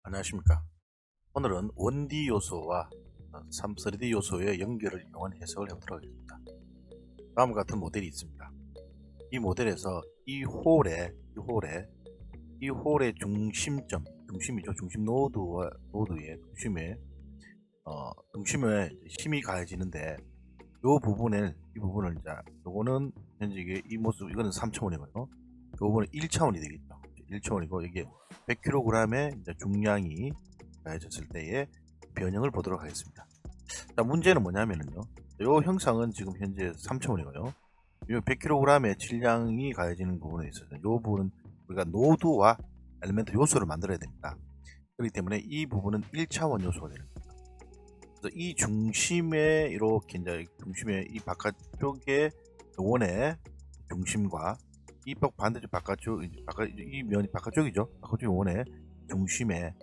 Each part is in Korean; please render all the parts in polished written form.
안녕하십니까. 오늘은 1D 요소와 3D 요소의 연결을 이용한 해석을 해보도록 하겠습니다. 다음과 같은 모델이 있습니다. 이 모델에서 이 홀의 중심점, 중심이죠. 중심 노드와 노드의 중심에 힘이 가해지는데 이 부분을 요거는 현재 이 모습, 이거는 3차원이고요. 요 부분은 1차원이 되겠죠. 1차원이고 이게 100kg의 중량이 가해졌을 때의 변형을 보도록 하겠습니다. 자, 문제는 뭐냐면요. 요 형상은 지금 현재 3차원이고요. 요 100kg의 질량이 가해지는 부분에 있어서 요 부분은 우리가 노드와 엘리멘트 요소를 만들어야 됩니다. 그렇기 때문에 이 부분은 1차원 요소가 되는 겁니다. 그래서 이 중심에 이렇게 중심의 이 바깥쪽의 원의 중심과 이 반대쪽 바깥쪽, 이 면이 바깥쪽이죠. 바깥쪽 원의 중심에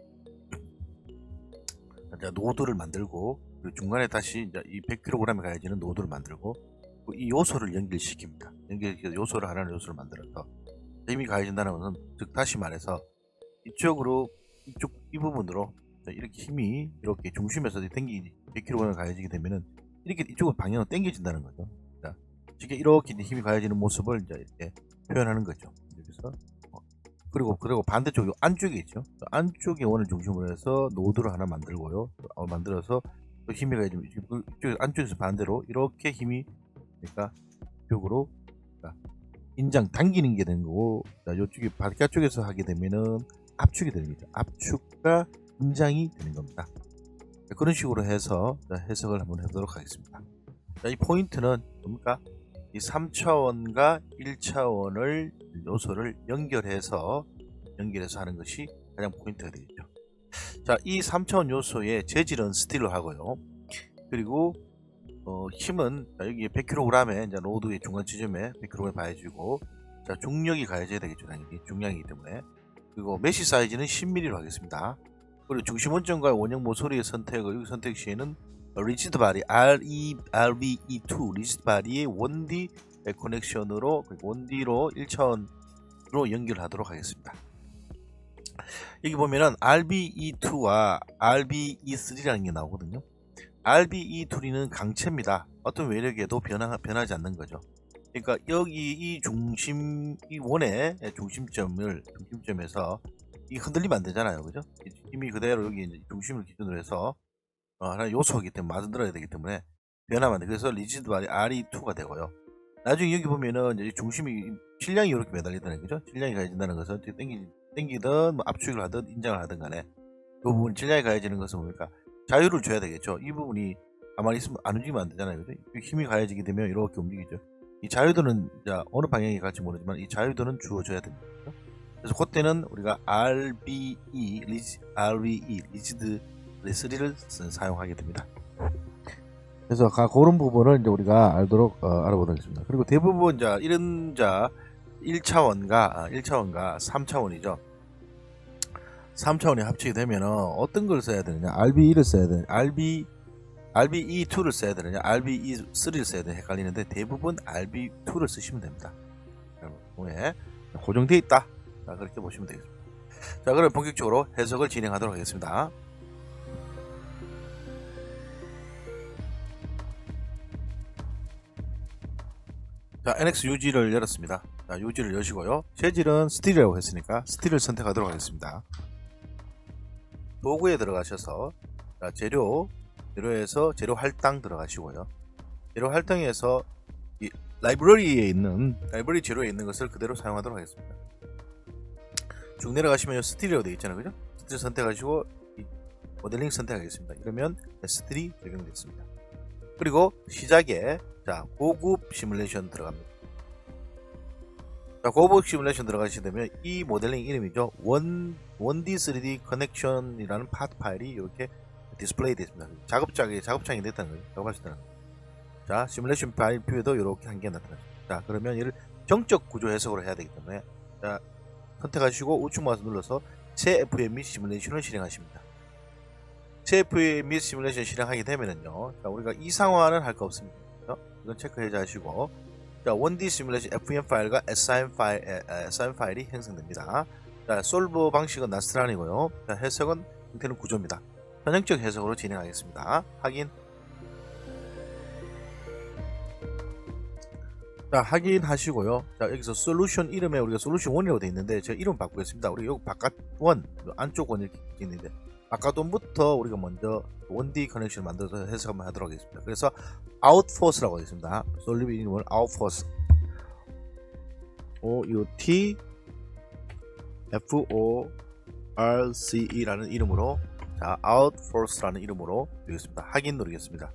노드를 만들고, 그리고 중간에 다시 이 100kg에 가해지는 노드를 만들고, 이 요소를 연결시킵니다. 요소를 하나의 요소를 만들어서 힘이 가해진다는 것은, 즉 다시 말해서 이 부분으로 이렇게 힘이 이렇게 중심에서 100kg에 가해지게 되면은 이렇게 이쪽으로 방향으로 당겨진다는 거죠. 쉽게 이렇게 힘이 가해지는 모습을 이렇게 표현하는 거죠. 여기서 그리고 반대쪽 안쪽에 있죠. 안쪽에 원을 중심으로 해서 노드를 하나 만들고요. 만들어서 또 힘이 가해지면 이쪽 안쪽에서 반대로 이렇게 힘이 이쪽으로 인장 당기는 게 되는 거고, 이쪽이 바깥쪽에서 하게 되면은 압축이 됩니다. 압축과 인장이 되는 겁니다. 그런 식으로 해서 해석을 한번 해보도록 하겠습니다. 이 포인트는 뭡니까? 이 3차원과 1차원을 요소를 연결해서 하는 것이 가장 포인트가 되겠죠. 자, 이 3차원 요소의 재질은 스틸로 하고요. 그리고 힘은 여기 100kg에 로드의 중간 지점에 100kg에 가해지고, 중력이 가해져야 되겠죠. 당연히 중량이기 때문에. 그리고 메시 사이즈는 10mm로 하겠습니다. 그리고 중심 원점과 원형 모서리의 선택을, 여기 선택 시에는 리지드 바디 RBE2 리지드 바디의 1D 커넥션으로 1D로 1차원으로 연결하도록 하겠습니다. 여기 보면은 RBE2와 RBE3라는 게 나오거든요. RBE2는 강체입니다. 어떤 외력에도 변하지 않는 거죠. 그러니까 여기 이 원의 중심점에서 이 흔들리면 안 되잖아요. 그죠? 힘이 그대로 여기 이제 중심을 기준으로 해서 하나의 요소이기 때문에 만들어야 되기 때문에 변하면 안 돼. 그래서 리지드 바디 RE2가 되고요. 나중에 여기 보면은 이제 질량이 이렇게 매달리다는 거죠. 질량이 가해진다는 것은 당기든 압축을 하든 인장을 하든 간에 그 부분 질량이 가해지는 것은 뭡니까? 자유를 줘야 되겠죠. 이 부분이 가만히 있으면 안 움직이면 안 되잖아요. 그죠? 힘이 가해지게 되면 이렇게 움직이죠. 이 자유도는 어느 방향이 갈지 모르지만 이 자유도는 주어져야 됩니다. 그래서 그때는 우리가 RBE 리지드 레스리를 사용하게 됩니다. 그래서 그런 부분을 이제 우리가 알아보도록 하겠습니다. 그리고 대부분 이런 1차원과 3차원이죠. 3차원이 합치게 되면은 어떤 걸 써야 되느냐? RBE를 써야 되느냐? RBE2를 써야 되느냐? RBE3를 써야 되느냐? 헷갈리는데 대부분 RB2를 쓰시면 됩니다. 왜? 고정되어 있다. 그렇게 보시면 되겠습니다. 자, 그럼 본격적으로 해석을 진행하도록 하겠습니다. 자, NX UG를 열었습니다. 자, UG를 여시고요. 재질은 스틸이라고 했으니까 스틸을 선택하도록 하겠습니다. 도구에 들어가셔서 재료에서 재료 할당 들어가시고요. 재료 할당에서 이 라이브러리 재료에 있는 것을 그대로 사용하도록 하겠습니다. 쭉 내려가시면 스틸이라고 되어 있잖아요. 그죠? 스틸 선택하시고 모델링 선택하겠습니다. 이러면 스틸이 적용됐습니다. 그리고 시작에 고급 시뮬레이션 들어갑니다. 고급 시뮬레이션 들어가시게 되면 이 모델링 이름이죠. 1D 3D 커넥션이라는 파트 파일이 이렇게 디스플레이 되어 있습니다. 작업창이 됐다는 거예요. 작업하셨다는 거예요. 자, 시뮬레이션 파일 뷰에도 이렇게 한 개 나타납니다. 자, 그러면 이를 정적 구조 해석으로 해야 되기 때문에 선택하시고 우측 마우스 눌러서 새 FM 및 시뮬레이션을 실행하십니다. 새 FM 및 시뮬레이션 실행하게 되면은요, 우리가 이상화는 할 거 없습니다. 이건 체크해 하시고, 1D 시뮬레이션 FM 파일과 SIM 파일이 형성됩니다. 솔브 방식은 나스트란이고요. 해석은 형태는 구조입니다. 전형적 해석으로 진행하겠습니다. 확인. 자, 확인하시고요. 자, 여기서 솔루션 이름에 우리가 솔루션 1이라고 되어 있는데 제가 이름 바꾸겠습니다. 우리 여기 바깥 원, 안쪽 원 이렇게 있는데 바깥 원부터 우리가 먼저 1D 커넥션 만들어서 해석 한번 하도록 하겠습니다. 그래서 outforce라고 하겠습니다. 솔루션 이름은 outforce, OUT FORCE라는 이름으로, 자, outforce라는 이름으로 되겠습니다. 확인 누르겠습니다.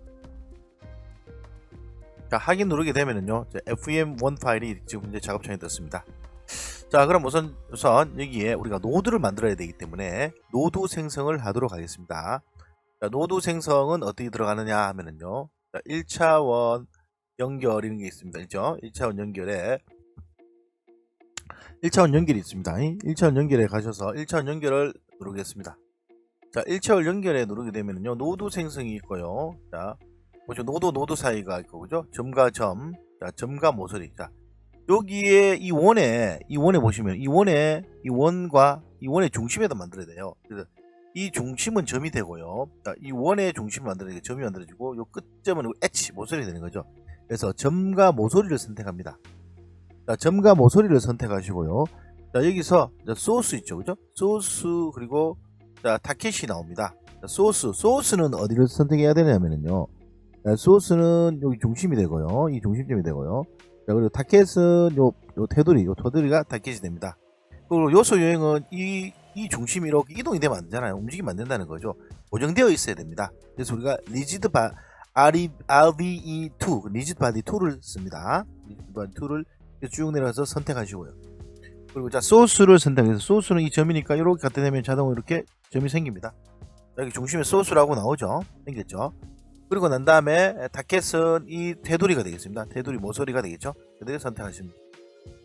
자, 확인 누르게 되면은요, FEM1 파일이 지금 현재 작업창에 떴습니다. 자, 그럼 우선 여기에 우리가 노드를 만들어야 되기 때문에 노드 생성을 하도록 하겠습니다. 자, 노드 생성은 어떻게 들어가느냐 하면은요, 자, 1차원 연결 이런 게 있습니다. 그죠? 1차원 연결에 1차원 연결이 있습니다. 1차원 연결에 가셔서 1차원 연결을 누르겠습니다. 자, 1차원 연결에 누르게 되면은요, 노드 생성이 있고요. 자, 보죠. 노드 사이가 있고, 그죠? 점과 점, 자, 점과 모서리. 자, 여기에 이 원에 보시면 이 원과 이 원의 중심에다 만들어야 돼요. 그래서 이 중심은 점이 되고요. 자, 이 원의 중심을 만들어야 돼. 점이 만들어지고, 요 끝점은 H, 모서리가 되는 거죠. 그래서 점과 모서리를 선택합니다. 자, 점과 모서리를 선택하시고요. 자, 여기서 소스 있죠, 그죠? 소스, 그리고 자, 타켓이 나옵니다. 자, 소스는 어디를 선택해야 되냐면요, 자, 소스는 여기 중심이 되고요, 이 중심점이 되고요. 자, 그리고 타켓은 요 테두리가 타켓이 됩니다. 그리고 요소 요행은 이 중심이 이렇게 이동이 되면 안 되잖아요. 움직이면 안 된다는 거죠. 고정되어 있어야 됩니다. 그래서 우리가 RVE2 리지드 바디 2를 씁니다. 리지드 바디 2를 쭉 내려가서 선택하시고요. 그리고 자, 소스를 선택해서, 소스는 이 점이니까 이렇게 갖다 대면 자동으로 이렇게 점이 생깁니다. 여기 중심에 소스라고 나오죠. 생겼죠. 그리고 난 다음에 타켓은 이 테두리가 되겠습니다. 테두리 모서리가 되겠죠. 테두리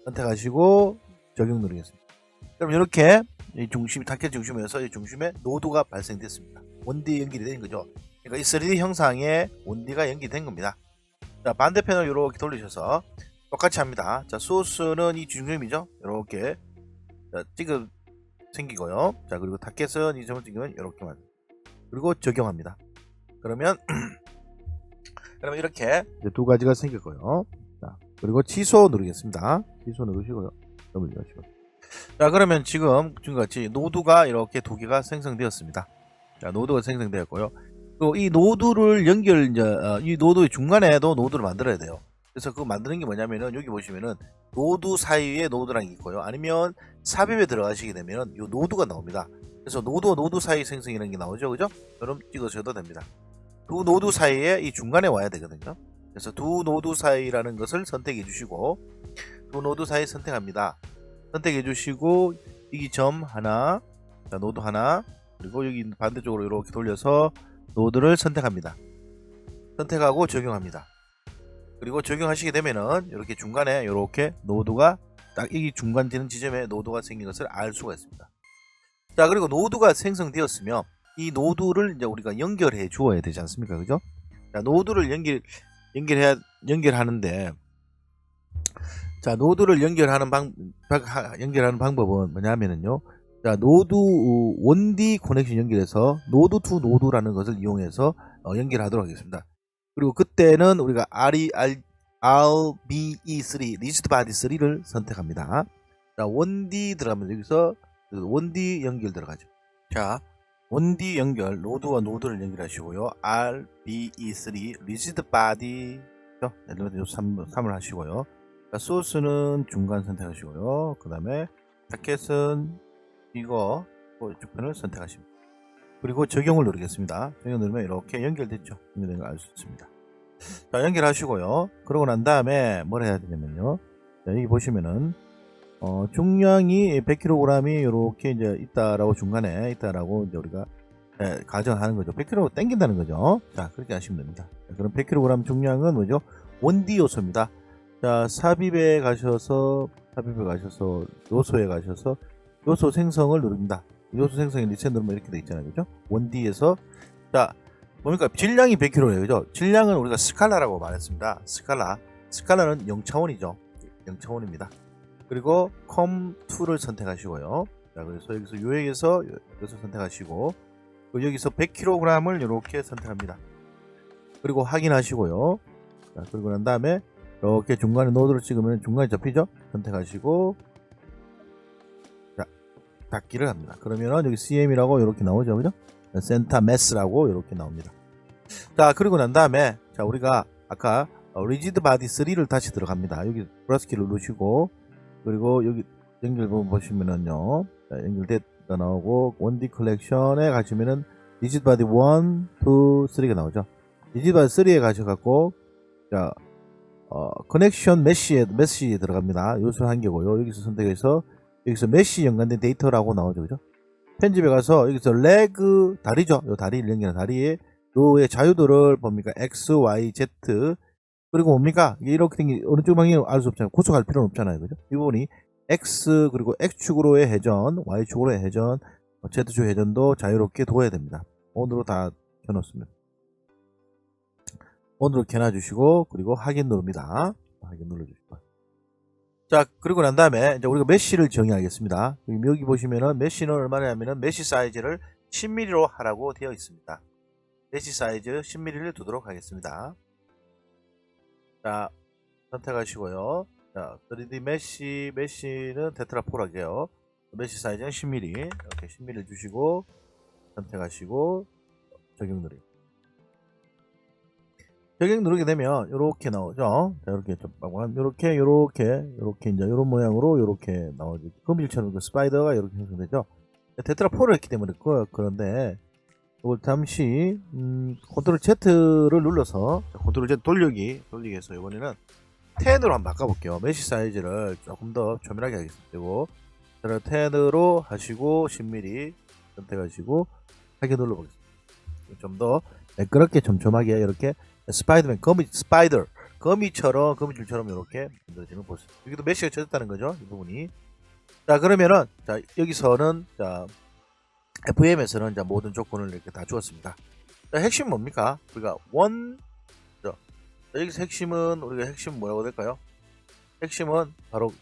선택하시고 적용 누르겠습니다. 그럼 이렇게 이 중심, 타켓 중심에서 이 중심에 노드가 발생됐습니다. 원D 연결이 된 거죠. 그러니까 이 3D 형상에 원D가 연결된 겁니다. 자, 반대편을 이렇게 돌리셔서 똑같이 합니다. 자, 소스는 이 중심이죠. 이렇게 지금 생기고요. 자, 그리고 타켓은 이 점을 찍으면 이렇게만, 그리고 적용합니다. 그러면 이렇게 두 가지가 생겼고요. 자, 그리고 취소 누르겠습니다. 취소 누르시고요. 넘어가시고. 자, 그러면 지금같이 노드가 이렇게 두 개가 생성되었습니다. 자, 노드가 생성되었고요. 또 이 노드를 이 노드의 중간에도 노드를 만들어야 돼요. 그래서 그거 만드는 게 뭐냐면은, 여기 보시면은 노드 사이에 노드랑 있고요. 아니면 삽입에 들어가시게 되면 이 노드가 나옵니다. 그래서 노드와 노드 사이 생성이라는 게 나오죠, 그죠? 그럼 찍으셔도 됩니다. 두 노드 사이에 이 중간에 와야 되거든요. 그래서 두 노드 사이라는 것을 선택해 주시고, 두 노드 사이 선택합니다. 선택해 주시고, 여기 점 하나, 자, 노드 하나, 그리고 여기 반대쪽으로 이렇게 돌려서 노드를 선택합니다. 선택하고 적용합니다. 그리고 적용하시게 되면은 이렇게 중간에 이렇게 노드가 딱 이 중간 되는 지점에 노드가 생긴 것을 알 수가 있습니다. 자, 그리고 노드가 생성되었으면 이 노드를 이제 우리가 연결해 주어야 되지 않습니까? 그죠? 자, 노드를 연결하는데, 자, 노드를 연결하는 방법은 뭐냐면은요, 자, 노드 1D 커넥션 연결해서 노드 투 노드라는 것을 이용해서 연결하도록 하겠습니다. 그리고 그때는 우리가 RBE3 리지드 바디 3를 선택합니다. 자, 1D 들어가면 여기서 1D 연결 들어가죠. 자, 1D 연결, 노드와 노드를 연결하시고요. RBE3 리지드 바디 엘리먼트 3을 하시고요. 자, 소스는 중간 선택하시고요. 그 다음에 타켓은 이거 이쪽 편을 선택하십니다. 그리고 적용을 누르겠습니다. 적용 누르면 이렇게 연결됐죠. 연결된 걸 알 수 있습니다. 자, 연결하시고요. 그러고 난 다음에 뭘 해야 되냐면요. 자, 여기 보시면은 중량이 100kg이 이렇게 이제 있다라고, 중간에 있다라고 이제 우리가 가정하는 거죠. 100kg 땡긴다는 거죠. 자, 그렇게 하시면 됩니다. 자, 그럼 100kg 중량은 뭐죠? 1D 요소입니다. 자, 삽입에 가셔서 요소에 가셔서 요소 생성을 누릅니다. 요소 생성에 리셋 누르면 이렇게 돼 있잖아요, 그죠? 1D에서 자, 보니까 질량이 100kg예요, 그죠? 질량은 우리가 스칼라라고 말했습니다. 스칼라는 0차원이죠. 0차원입니다. 그리고 컴2를 선택하시고요. 자, 그래서 여기서 요액에서 이것을 선택하시고, 여기서 100kg을 이렇게 선택합니다. 그리고 확인하시고요. 자, 그리고 난 다음에 이렇게 중간에 노드를 찍으면 중간에 접히죠? 선택하시고 자, 닫기를 합니다. 그러면은 여기 CM이라고 이렇게 나오죠, 그죠? 센터 매스라고 이렇게 나옵니다. 자, 그리고 난 다음에 자, 우리가 아까 리지드 바디 3를 다시 들어갑니다. 여기 플러스 키를 누르시고 그리고 여기 연결 부분 보시면은요, 자, 연결됐다 나오고 원디 컬렉션에 가시면은 리지드 바디 1, 2, 3가 나오죠. 리지드 바디 3에 가셔갖고 자, 커넥션 메시에 들어갑니다. 요소 한 개고요. 여기서 선택해서 여기서 메시 연관된 데이터라고 나오죠, 그죠? 편집에 가서 여기서 레그 다리죠. 요 다리를 연결한 다리에 요의 자유도를 봅니까? X, Y, Z 그리고 뭡니까? 이렇게 된 게 어느 쪽 방향이 알 수 없잖아요. 구속할 필요는 없잖아요, 그죠? 이 부분이 X 그리고 X축으로의 회전, Y축으로의 회전, Z축 회전도 자유롭게 둬야 됩니다. 온으로 다 켜놓습니다. 온으로 켜놔주시고 그리고 확인 누릅니다. 확인 눌러주시고 자, 그리고 난 다음에 이제 우리가 메쉬를 정의하겠습니다. 여기 보시면은 메쉬는 얼마냐면은 메쉬 사이즈를 10mm로 하라고 되어 있습니다. 메쉬 사이즈 10mm를 두도록 하겠습니다. 자, 선택하시고요. 자, 3D 메쉬는 테트라포라게요. 메쉬 사이즈는 10mm. 이렇게 10mm 주시고 선택하시고 적용 누르기. 적용 누르게 되면 이렇게 나오죠. 자, 이렇게 이렇게 이제 이런 모양으로 이렇게 나오죠. 거미줄처럼 그 스파이더가 이렇게 형성되죠. 테트라포를 했기 때문에 그런데 이걸 잠시 컨트롤 Z를 눌러서 컨트롤 Z 돌리기 해서 이번에는 10으로 한번 바꿔볼게요. 메쉬 사이즈를 조금 더 조밀하게 하겠습니다. 그리고 10으로 하시고 10mm 선택하시고 확인 눌러보겠습니다. 좀 더 매끄럽게 촘촘하게 이렇게 스파이더맨 거미줄처럼 이렇게 만들어지는 모습. 여기도 메쉬가 쳐졌다는 거죠, 이 부분이. 자, 그러면은 자, 여기서는 자, FM에서는 자, 모든 조건을 이렇게 다 주었습니다. 자, 핵심 뭡니까? 우리가 자, 여기서 핵심은 우리가 핵심 뭐라고 될까요? 핵심은 바로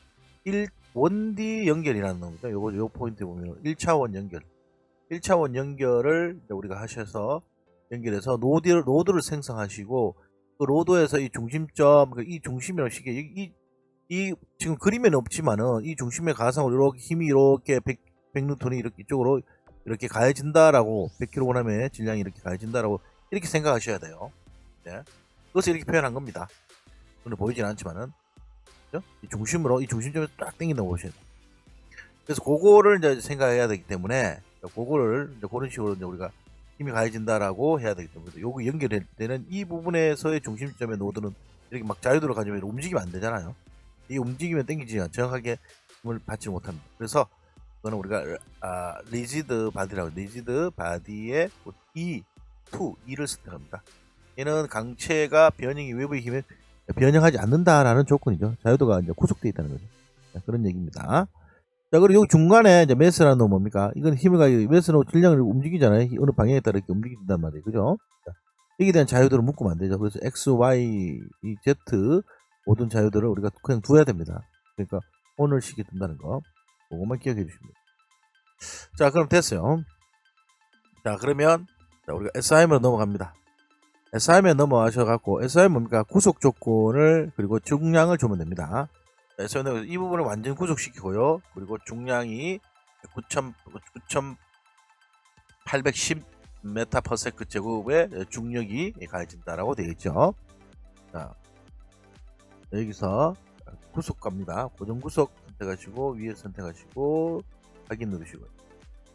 1D 연결이라는 겁니다. 요 포인트 보면 1차원 연결. 1차원 연결을 우리가 하셔서 연결해서 노드를 생성하시고 그 로드에서 이 중심점, 이 중심이라는 식의 이 지금 그림에는 없지만은 이 중심의 가상으로 이렇게 힘이 이렇게 100N이 이렇게 이쪽으로 이렇게 가해진다라고 100kg의 질량이 이렇게 가해진다라고 이렇게 생각하셔야 돼요. 네. 그것을 이렇게 표현한 겁니다. 눈에 보이진 않지만은 그죠? 이 중심점에서 딱 당긴다고 보셔야 돼요. 그래서 그거를 이제 생각해야 되기 때문에 그거를 이제 그런 식으로 이제 우리가 힘이 가해진다라고 해야 되기 때문에 여기 연결되는 이 부분에서의 중심점의 노드는 이렇게 막 자유도를 가지면 움직이면 안 되잖아요. 이 움직이면 당기지 정확하게 힘을 받지 못합니다. 그래서 그거는 우리가 리지드 바디의 E를 선택합니다. 얘는 강체가 변형이 외부의 힘에 변형하지 않는다라는 조건이죠. 자유도가 이제 구속되어 있다는 거죠. 자, 그런 얘기입니다. 자, 그리고 여기 중간에 이제 매스라는 건 뭡니까? 이건 힘을 가지고 매스는 질량을 움직이잖아요. 어느 방향에 따라 이렇게 움직인단 말이에요. 그죠? 자, 여기에 대한 자유도를 묶으면 안 되죠. 그래서 X, Y, Z 모든 자유도를 우리가 그냥 두어야 됩니다. 그러니까 오늘식에 둔다는 거. 그것만 기억해 주십니다. 자, 그럼 됐어요. 자, 그러면 자, 우리가 SIM으로 넘어갑니다. SIM에 넘어가셔갖고 SIM 뭡니까? 구속 조건을 그리고 중량을 주면 됩니다. SIM 이 부분을 완전 구속시키고요. 그리고 중량이 9,810 메타퍼세크 제곱의 중력이 가해진다라고 되어 있죠. 자, 여기서 구속 갑니다. 고정 구속 선택하시고 위에 선택하시고 확인 누르시고요.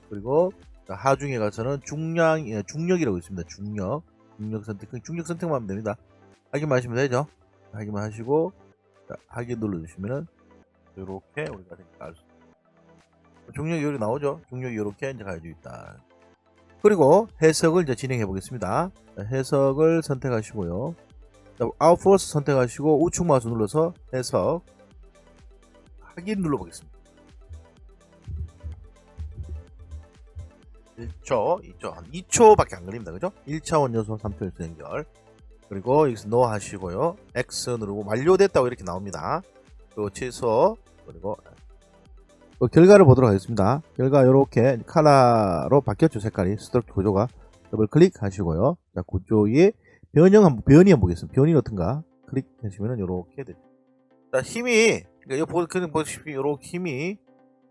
그리고 하중에 가서는 중력이라고 있습니다. 중력 선택만 하면 됩니다. 확인만 하시면 되죠. 확인만 하시고 자, 확인 눌러주시면은 이렇게 우리가 알 수 있습니다. 중력이 여기 나오죠. 중력이 이렇게 이제 가해져 있다. 그리고 해석을 이제 진행해 보겠습니다. 해석을 선택하시고요. 아웃포스 선택하시고 우측 마우스 눌러서 해석 확인 눌러보겠습니다. 1초, 2초, 한 2초밖에 안 걸립니다. 그죠? 1차원 요소 3초 요소 연결. 그리고 여기서 NO 하시고요. X 누르고 완료됐다고 이렇게 나옵니다. 그리고 취소, 그리고 결과를 보도록 하겠습니다. 결과 이렇게 컬러로 바뀌었죠. 색깔이 스트럭처 구조가. 더블 클릭 하시고요. 자, 구조의 변이 한번 보겠습니다. 변이 어떤가 클릭하시면은 이렇게 되죠. 자, 힘이 보시면 이렇게 힘이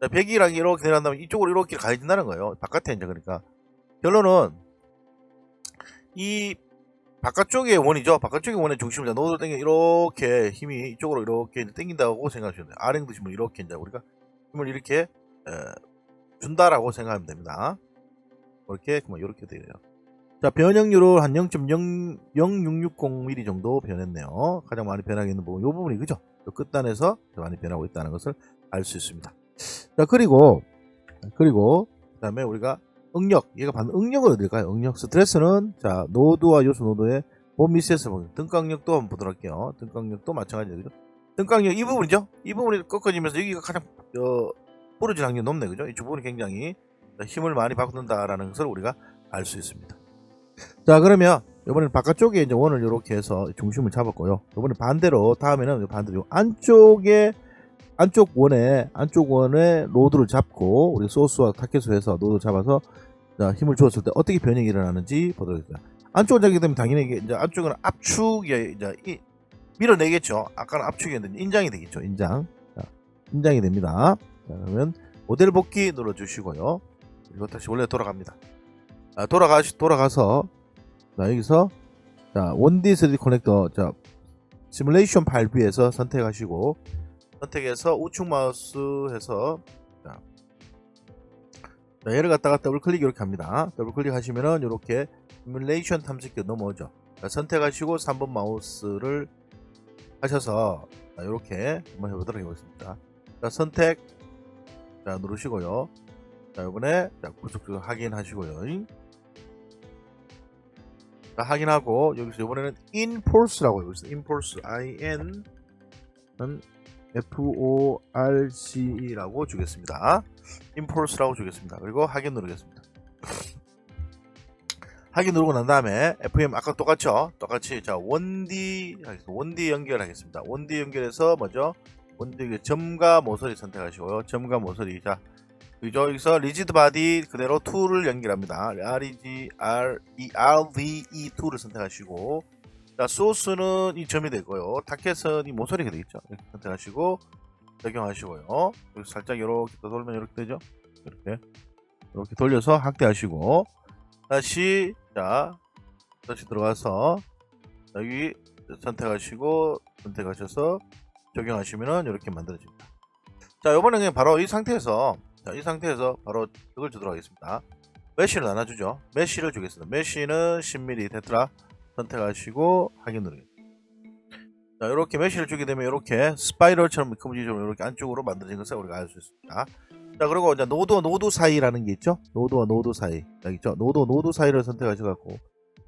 100이랑 이렇게 내려간다면 이쪽으로 이렇게 가해진다는 거예요. 바깥에 이제. 그러니까 결론은 이 바깥쪽의 원이죠. 바깥쪽의 원의 중심을 노드로 당겨 이렇게 힘이 이쪽으로 이렇게 당긴다고 생각하시면 돼요. 아랭도 힘을 이렇게 이제 우리가 힘을 이렇게 준다라고 생각하면 됩니다. 이렇게 되어요. 자, 변형률을 한 0.0660mm 정도 변했네요. 가장 많이 변하게 있는 부분, 이 부분이 그죠? 끝단에서 많이 변하고 있다는 것을 알 수 있습니다. 자, 그리고 그 다음에 우리가 응력, 얘가 받는 응력은 어딜까요? 응력 스트레스는 자, 노드와 요소 노드의 본 미스에서 보면 등강력도 한번 보도록 할게요. 등강력도 마찬가지죠. 등강력 이 부분이죠. 이 부분이 꺾어지면서 여기가 가장 부러질 확률이 높네, 그죠? 이 부분이 굉장히 힘을 많이 받는다라는 것을 우리가 알 수 있습니다. 자, 그러면 이번에는 바깥쪽에 이제 원을 이렇게 해서 중심을 잡았고요. 이번에 반대로 다음에는 반대로 안쪽 원에 노드를 잡고 우리 소스와 타켓으로 해서 노드 잡아서 자, 힘을 주었을 때 어떻게 변형이 일어나는지 보도록 하겠습니다. 안쪽을 잡게 되면 당연히 이제 안쪽은 압축이 이제 밀어내겠죠. 아까는 압축이었는데 인장이 되겠죠. 인장. 자, 인장이 됩니다. 자, 그러면 모델 복귀 눌러주시고요. 그리고 다시 원래 돌아갑니다. 돌아가서 자, 여기서 자, 1D 3D 커넥터 자, 시뮬레이션 파일 B에서 선택하시고 선택해서 우측 마우스 해서 자, 얘를 갖다가 더블 클릭 이렇게 합니다. 더블 클릭 하시면은 이렇게 시뮬레이션 탐색기 넘어오죠. 자, 선택하시고 3번 마우스를 하셔서 자, 이렇게 한번 해보도록 하겠습니다. 자, 선택 자, 누르시고요. 자, 이번에 구속적으로 확인하시고요. 자, 확인하고 여기서 이번에는 인폴스라고 여기서 인폴스 IN FORC라고 주겠습니다. 인폴스라고 주겠습니다. 그리고 확인 누르겠습니다. 확인 누르고 난 다음에 FM 아까 똑같죠? 똑같이 자 1D 연결하겠습니다. 1D 연결해서 뭐죠? 1D 점과 모서리 선택하시고요. 점과 모서리 자 여기서 리지드 바디 그대로 2를 연결합니다. RVE2를 선택하시고 자, 소스는 이 점이 되고요. 타켓은 이 모서리가 되겠죠. 이렇게 선택하시고 적용하시고요. 여기 살짝 이렇게 돌면 이렇게 되죠. 이렇게 돌려서 확대하시고 다시 들어가서 여기 선택하셔서 적용하시면은 이렇게 만들어집니다. 자, 요번에 그냥 바로 이 상태에서 바로 이걸 주도록 하겠습니다. 메쉬를 나눠주죠. 메쉬를 주겠습니다. 메쉬는 10mm 테트라 선택하시고 확인 누르겠습니다. 자, 이렇게 메쉬를 주게 되면 이렇게 스파이럴처럼 커브지처럼 이렇게 안쪽으로 만들어진 것을 우리가 알 수 있습니다. 자, 그리고 이제 노드와 노드 사이라는 게 있죠. 노드와 노드 사이 여기 있죠. 노드와 노드 사이를 선택하셔갖고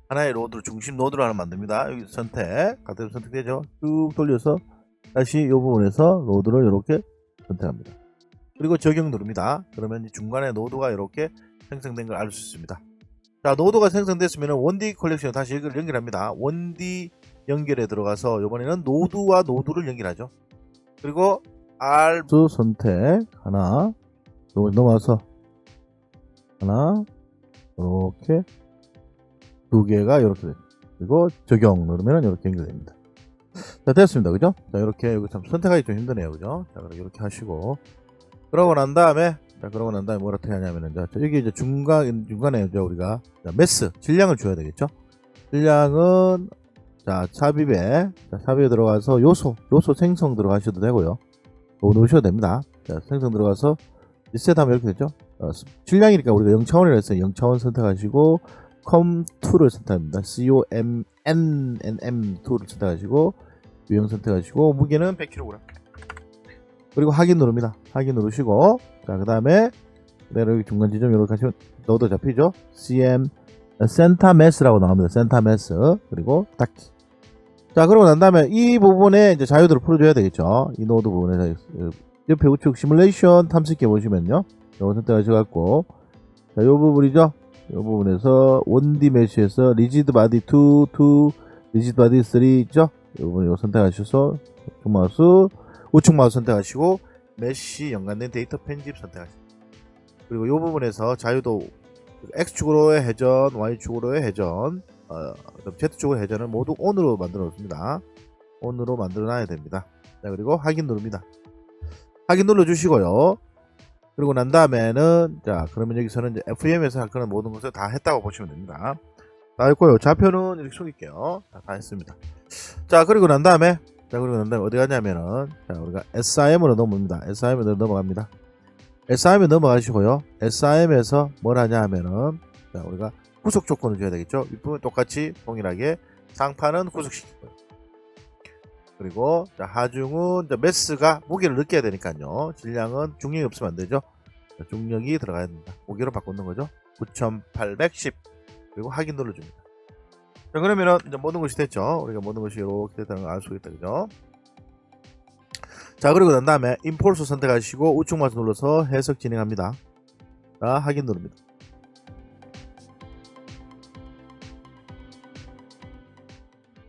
하나의 노드를 중심 노드를 하나 만듭니다. 여기 그대로 선택되죠. 쭉 돌려서 다시 이 부분에서 노드를 이렇게 선택합니다. 그리고 적용 누릅니다. 그러면 중간에 노드가 이렇게 생성된 걸 알 수 있습니다. 자, 노드가 생성됐으면 1D 컬렉션 다시 이걸 연결합니다. 1D 연결에 들어가서 이번에는 노드와 노드를 연결하죠. 그리고 R 선택 하나 넘어와서 하나 이렇게 두 개가 이렇게 됩니다. 그리고 적용 누르면 이렇게 연결됩니다. 자, 됐습니다. 그죠? 자, 이렇게 여기 참 선택하기 좀 힘드네요. 그죠? 자, 이렇게 하시고 그러고 난 다음에 뭐라 어떻게 하냐면은 자, 여기 이제 중간에 이제 우리가 매스 질량을 줘야 되겠죠. 질량은 자, 삽입에 들어가서 요소 생성 들어가셔도 되고요. 이거 넣으셔도 됩니다. 자, 생성 들어가서 리셋하면 이렇게 되죠. 질량이니까 우리가 0차원이라 했어요. 0차원 선택하시고 COM2를 선택합니다. COMNM2를 선택하시고 유형 선택하시고 무게는 100kg. 그리고 확인 누릅니다. 확인 누르시고 자, 그 다음에 그대로 여기 중간 지점 이렇게 하시면 넣어도 잡히죠. CM 센터매스라고 나옵니다. 센터매스 그리고 닫기. 자, 그러고 난 다음에 이 부분에 이제 자유도를 풀어줘야 되겠죠. 이 노드 부분에 옆에 우측 시뮬레이션 탐색기 보시면요. 이거 선택하셔갖고 자, 요 부분이죠. 요 부분에서 1D 메쉬에서 리지드 바디 2, 리지드 바디 3 있죠. 요 부분 이거 선택하셔서 우측 마우스 선택하시고 메쉬 연관된 데이터 편집 선택하십니다. 그리고 이 부분에서 자유도 X축으로의 회전, Y축으로의 회전, Z축으로의 회전을 모두 ON으로 만들어 놓습니다. ON으로 만들어 놔야 됩니다. 자, 그리고 확인 누릅니다. 확인 눌러 주시고요. 그리고 난 다음에는, 자, 그러면 여기서는 이제 FEM에서 할 거는 모든 것을 다 했다고 보시면 됩니다. 다 했고요. 좌표는 이렇게 숙일게요. 다 했습니다. 자, 그리고 난 다음에 어디 가냐면은, 자, 우리가 SIM으로 넘어갑니다. SIM으로 넘어갑니다. SIM에 넘어가시고요. SIM에서 뭘 하냐 하면은, 자, 우리가 후속 조건을 줘야 되겠죠. 윗부분 똑같이 동일하게 상판은 후속시키고요. 그리고, 자, 하중은, 자, 매스가 무게를 느껴야 되니까요. 질량은 중력이 없으면 안 되죠. 자, 중력이 들어가야 됩니다. 무게로 바꾸는 거죠. 9810. 그리고 확인 눌러줍니다. 자, 그러면은 이제 모든 것이 됐죠. 우리가 모든 것이 이렇게 됐다는 걸 알 수 있다. 그죠? 자, 그리고 난 다음에 임포트 선택하시고 우측 마우스 눌러서 해석 진행합니다. 자, 확인 누릅니다.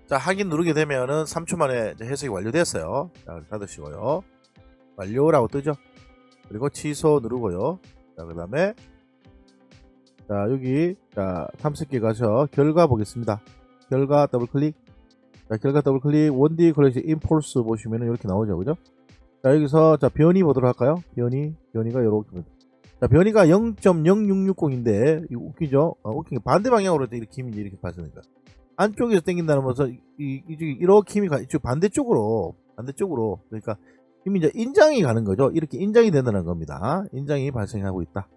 자, 확인 누르게 되면은 3초 만에 이제 해석이 완료됐어요. 자, 닫으시고요. 완료라고 뜨죠. 그리고 취소 누르고요. 자, 그 다음에 자, 여기 자 탐색기 가서 결과 보겠습니다. 결과 더블 클릭. 자, 결과 더블 클릭. 1D 컬렉션 임폴스 보시면은 이렇게 나오죠, 그죠? 자, 여기서 자 변이 보도록 할까요? 변이가 이렇게. 자, 변이가 0.0660인데 이거 웃기죠? 웃긴 게 반대 방향으로 이렇게 힘이 이렇게 발생합니다. 안쪽에서 당긴다는 것은 이렇게 힘이 이쪽 반대쪽으로 그러니까 힘이 이제 인장이 가는 거죠. 이렇게 인장이 된다는 겁니다. 인장이 발생하고 있다.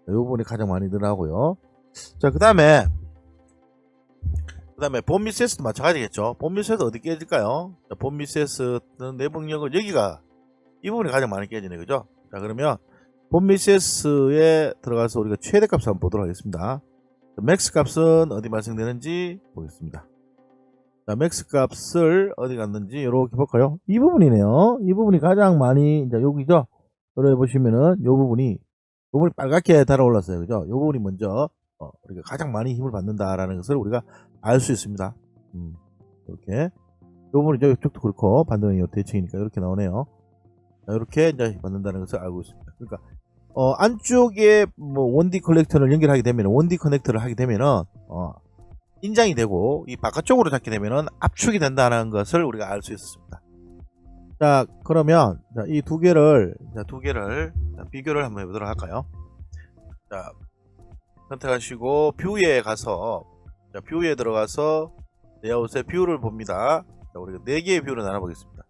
이 부분이 가장 많이 늘어나고요. 자, 그 다음에 본 미세스도 마찬가지겠죠. 본 미세스 어디 깨질까요? 자, 본 미세스는 내부력은 여기가 이 부분이 가장 많이 깨지네, 그죠? 자, 그러면 본 미세스에 들어가서 우리가 최대값을 한번 보도록 하겠습니다. 자, 맥스 값은 어디 발생되는지 보겠습니다. 자, 맥스 값을 어디 갔는지 이렇게 볼까요? 이 부분이네요. 이 부분이 가장 많이 이제 여기죠. 여기 보시면은 이 부분이 빨갛게 달아올랐어요. 그죠? 이 부분이 먼저 우리가 가장 많이 힘을 받는다라는 것을 우리가 알 수 있습니다. 이렇게 이 부분이 이쪽도 그렇고 반대방향이 대칭이니까 이렇게 나오네요. 자, 이렇게 이제 받는다는 것을 알고 있습니다. 그러니까 안쪽에 뭐 1D 커넥터를 연결하게 되면 1D 커넥터를 하게 되면은 인장이 되고 이 바깥쪽으로 잡게 되면은 압축이 된다는 것을 우리가 알 수 있었습니다. 자, 그러면 이 두 개를 비교를 한번 해보도록 할까요? 자, 선택하시고 뷰에 가서 뷰에 들어가서 레이아웃의 뷰를 봅니다. 자, 우리가 4개의 뷰를 나눠보겠습니다.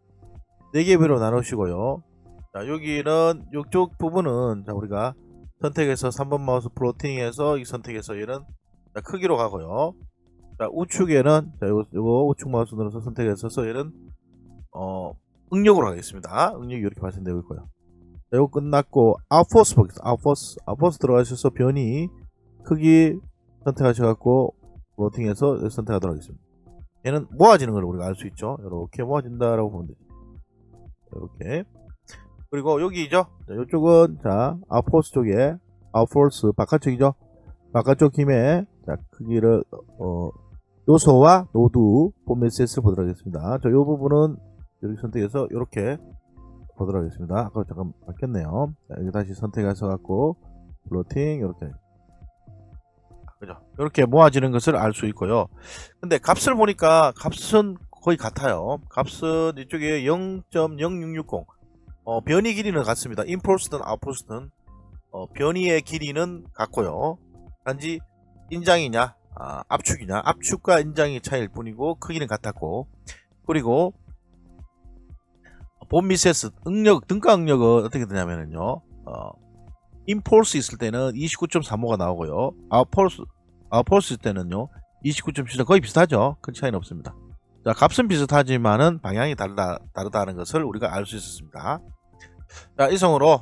4개의 뷰로 나누시고요. 자, 여기는 이쪽 부분은 자, 우리가 선택해서 3번 마우스 플로팅해서 이 선택해서 얘는 자, 크기로 가고요. 자, 우측에는 자, 요거 우측 마우스 눌러서 선택해서 얘는 응력으로 하겠습니다. 응력이 이렇게 발생되고 있고요. 자, 이거 끝났고 아웃포스 보겠습니다. 아웃포스 들어가셔서 변이 크기 선택하셔갖고 플로팅해서 선택하도록 하겠습니다. 얘는 모아지는 걸 우리가 알 수 있죠. 이렇게 모아진다라고 보면 되죠. 이렇게. 그리고 여기죠. 자, 이쪽은 자 아웃포스 쪽에 아웃포스 바깥쪽이죠. 바깥쪽 힘의 자 크기를 요소와 노드 폼메시스를 보도록 하겠습니다. 자, 이 부분은 이렇게 선택해서 이렇게 보도록 하겠습니다. 아까 잠깐 바뀌었네요. 자, 여기 다시 선택해서 갖고 플로팅 이렇게 그죠? 이렇게 모아지는 것을 알 수 있고요. 근데 값을 보니까 값은 거의 같아요. 값은 이쪽에 0.0660 변이 길이는 같습니다. 인폴스든 아웃폴스든 변이의 길이는 같고요. 단지 인장이냐 압축이냐 압축과 인장의 차이일 뿐이고 크기는 같았고, 그리고 본 미세스 응력 등가 응력은 어떻게 되냐면요, 인폴스 있을 때는 29.35가 나오고요, 아웃폴스 있을 때는요 29.7. 거의 비슷하죠. 큰 차이는 없습니다. 자, 값은 비슷하지만은 방향이 다르다는 것을 우리가 알 수 있었습니다. 자, 이성으로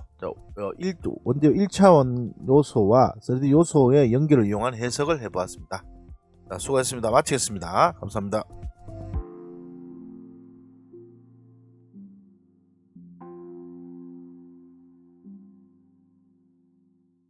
원디오 1차원 요소와 3D 요소의 연결을 이용한 해석을 해보았습니다. 자, 수고하셨습니다. 마치겠습니다. 감사합니다.